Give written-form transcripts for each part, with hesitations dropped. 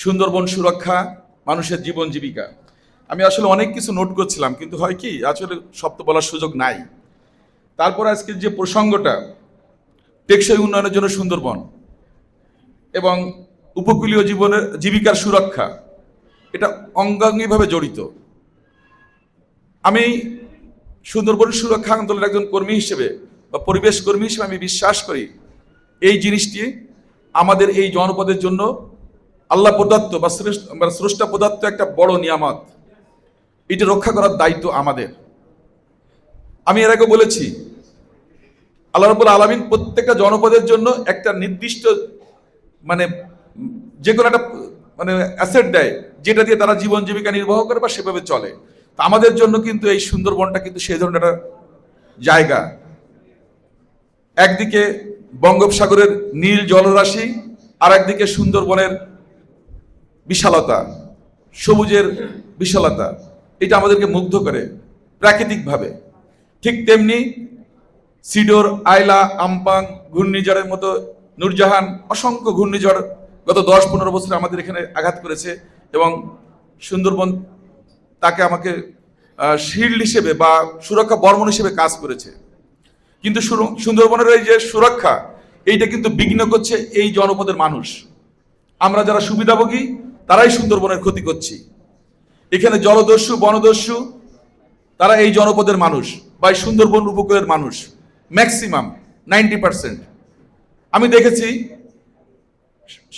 সুন্দরবন সুরক্ষা, মানুষের জীবন জীবিকা। আমি আসলে অনেক কিছু নোট করছিলাম, কিন্তু হয় কি আসলে সব তো বলার সুযোগ নাই। তারপর আজকে যে প্রসঙ্গটা, টেকসই উন্নয়নের জন্য সুন্দরবন এবং উপকূলীয় জীবিকার সুরক্ষা, এটা অঙ্গাঙ্গিভাবে জড়িত। আমি সুন্দরবন সুরক্ষা আন্দোলনের একজন কর্মী হিসেবে বা পরিবেশ কর্মী হিসেবে আমি বিশ্বাস করি এই জিনিসটি আমাদের এই জনপদের জন্য আল্লাহ প্রদত্ত বা স্রষ্টা প্রদত্ত একটা বড় নিয়ামত। এটি রক্ষা করার দায়িত্ব আমাদের। আমি এর আগে বলেছি, আল্লাহ রাব্বুল আলামিন প্রত্যেকটা জনপদের জন্য একটা নির্দিষ্ট যে কোনো একটা অ্যাসেট দেয়, যেটা দিয়ে তারা জীবন জীবিকা নির্বাহ করে বা সেভাবে চলে। তা আমাদের জন্য কিন্তু এই সুন্দরবনটা কিন্তু সেই ধরনের একটা জায়গা। একদিকে বঙ্গোপসাগরের নীল জলরাশি, আর একদিকে সুন্দরবনের বিশালতা, সবুজের বিশালতা, এটা আমাদেরকে মুগ্ধ করে প্রাকৃতিকভাবে। ঠিক তেমনি সিডর, আইলা, আমপাং ঘূর্ণিঝড়ের মতো নূরজাহান, অসংখ্য ঘূর্ণিঝড় গত 10-15 বছরে আমাদের এখানে আঘাত করেছে এবং সুন্দরবন তাকে আমাকে শিল্ড হিসেবে বা সুরক্ষা বর্মন হিসেবে কাজ করেছে। কিন্তু সুন্দরবনের এই যে সুরক্ষা, এইটা কিন্তু বিঘ্ন করছে এই জনপদের মানুষ। আমরা যারা সুবিধাভোগী তারাই সুন্দরবনের ক্ষতি করছি। এখানে জলদস্যু, বনদস্যু তারা এই জনপদের মানুষ বা এই সুন্দরবন উপকূলের মানুষ, ম্যাক্সিমাম 90%। আমি দেখেছি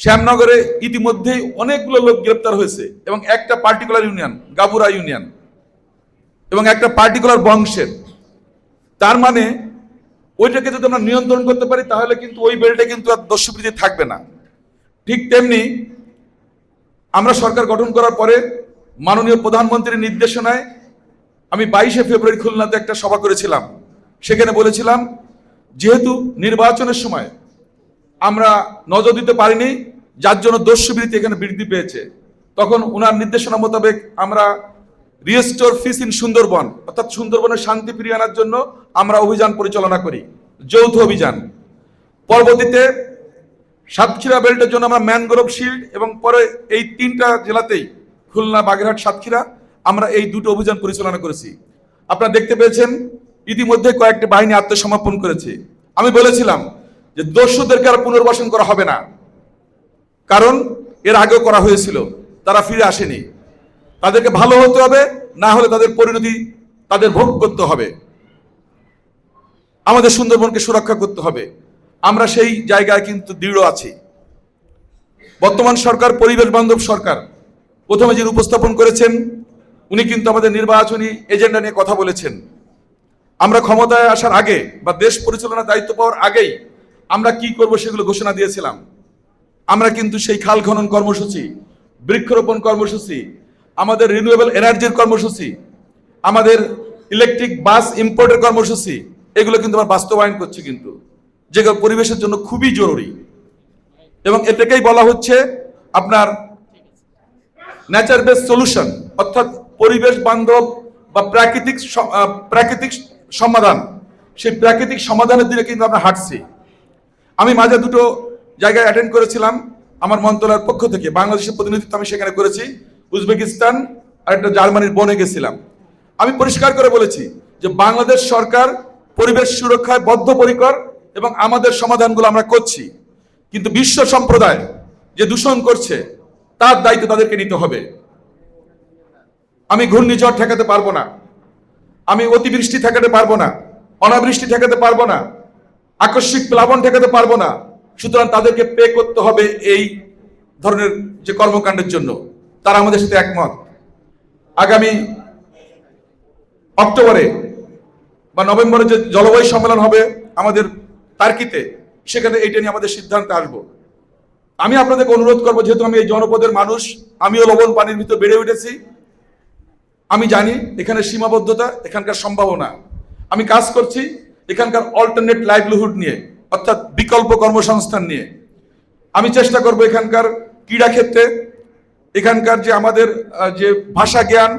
শ্যামনগরে ইতিমধ্যেই অনেকগুলো লোক গ্রেপ্তার হয়েছে এবং একটা পার্টিকুলার ইউনিয়ন, গাবুরা ইউনিয়ন, এবং একটা পার্টিকুলার বংশের। তার মানে ওইটাকে যদি আমরা নিয়ন্ত্রণ করতে পারি তাহলে কিন্তু ওই বেলটা কিন্তু আর দস্যুবৃত্তি থাকবে না। ঠিক তেমনি আমরা সরকার গঠন করার পরে মাননীয় প্রধানমন্ত্রীর নির্দেশনায় আমি 22শে ফেব্রুয়ারি খুলনাতে একটা সভা করেছিলাম। সেখানে বলেছিলাম, যেহেতু নির্বাচনের সময় আমরা নজর দিতে পারিনি, যার জন্য দস্যুবৃত্তি এখানে বৃদ্ধি পেয়েছে, তখন ওনার নির্দেশনা মোতাবেক আমরা রিস্টোর পিস ইন সুন্দরবন, অর্থাৎ সুন্দরবনের শান্তি ফিরিয়ে আনার জন্য আমরা অভিযান পরিচালনা করি, যৌথ অভিযান। পরবর্তীতে সাতক্ষীরা বেল্টের জন্য আমরা ম্যানগ্রোভ শিল্ড, এবং পরে এই 3টা জেলাতেই খুলনা, বাগেরহাট, সাতক্ষীরা আমরা এই 2টো অভিযান পরিচালনা করেছি। আপনারা দেখতে পেয়েছেন ইতিমধ্যে কয়েকটি বাহিনী আত্মসমর্পণ করেছে। আমি বলেছিলাম যে দস্যুদেরকে আর পুনর্বাসন করা হবে না, কারণ এর আগেও করা হয়েছিল, তারা ফিরে আসেনি। তাদেরকে ভালো হতে হবে, না হলে তাদের পরিণতি তাদের ভোগ করতে হবে। আমাদের সুন্দরবনকে সুরক্ষা করতে হবে, আমরা সেই জায়গায় কিন্তু দৃঢ় আছি। বর্তমান সরকার পরিবেশ বান্ধব সরকার। প্রথমে যিনি উপস্থাপন করেছেন উনি কিন্তু আমাদের নির্বাচনী এজেন্ডা নিয়ে কথা বলেছেন। আমরা ক্ষমতায় আসার আগে বা দেশ পরিচালনার দায়িত্ব পাওয়ার আগেই আমরা কি করব সেগুলো ঘোষণা দিয়েছিলাম। আমরা কিন্তু সেই খাল খনন কর্মসূচি, বৃক্ষরোপণ কর্মসূচি, আমাদের রিনিউয়েবল এনার্জির কর্মসূচি, আমাদের ইলেকট্রিক বাস ইম্পোর্টের কর্মসূচি, এগুলো কিন্তু আমরা বাস্তবায়ন করছি, কিন্তু যেগুলো পরিবেশের জন্য খুবই জরুরি। এবং এটাকেই বলা হচ্ছে আপনার নেচার বেস সলিউশন, অর্থাৎ পরিবেশ বান্ধব বা প্রাকৃতিক সমাধান। সেই প্রাকৃতিক সমাধানের দিকে কিন্তু আমরা হাঁটছি। আমি মাঝে 2টো জায়গায় অ্যাটেন্ড করেছিলাম আমার মন্ত্রণালয়ের পক্ষ থেকে, বাংলাদেশের প্রতিনিধিত্ব আমি সেখানে করেছি, উজবেকিস্তান আর একটা জার্মানির বনে গেছিলাম। আমি পরিষ্কার করে বলেছি যে বাংলাদেশ সরকার পরিবেশ সুরক্ষায় বদ্ধপরিকর এবং আমাদের সমাধানগুলো আমরা করছি, কিন্তু বিশ্ব সম্প্রদায় যে দূষণ করছে তার দায়িত্ব তাদেরকে নিতে হবে। আমি ঘূর্ণিঝড় ঠেকাতে পারবো না, আমি অতিবৃষ্টি ঠেকাতে পারবো না, অনাবৃষ্টি ঠেকাতে পারবো না, আকস্মিক প্লাবন ঠেকাতে পারবো না। সুতরাং তাদেরকে পে করতে হবে এই ধরনের যে কর্মকাণ্ডের জন্য। তারা আমাদের সাথে একমত। আগামী অক্টোবরে বা নভেম্বরে যে জলবায়ু সম্মেলন হবে আমাদের তার্কিতে, সেখানে এইটা নিয়ে আমাদের সিদ্ধান্তে আসবো। আমি আপনাদেরকে অনুরোধ করবো, যেহেতু আমি এই জনপদের মানুষ, আমিও লবণ পানির ভিতর বেড়ে উঠেছি, আমি জানি এখানে সীমাবদ্ধতা, এখানকার সম্ভাবনা। আমি কাজ করছি এখানকার অল্টারনেট লাইভলিহুড নিয়ে, অর্থাৎ বিকল্প কর্মসংস্থান নিয়ে। আমি চেষ্টা করব এখানকার ক্রীড়া ক্ষেত্রে, এখানকার যে আমাদের যে ভাষা জ্ঞান,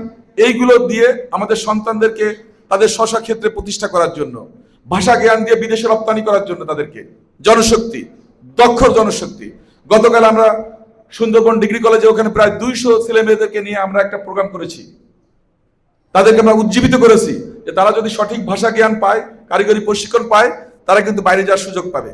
এইগুলো দিয়ে আমাদের সন্তানদেরকে তাদের স্ব ক্ষেত্রে প্রতিষ্ঠা করার জন্য, ভাষা জ্ঞান দিয়ে বিদেশে রপ্তানি করার জন্য তাদেরকে জনশক্তি, দক্ষ জনশক্তি। গতকাল আমরা সুন্দরবন ডিগ্রি কলেজে ওখানে প্রায় 200 ছেলে মেয়েদেরকে নিয়ে আমরা একটা প্রোগ্রাম করেছি। তাদেরকে আমরা উজ্জীবিত করেছি যে তারা যদি সঠিক ভাষা জ্ঞান পায়, কারিগরি প্রশিক্ষণ পায়, তারা কিন্তু বাইরে যাওয়ার সুযোগ পাবে।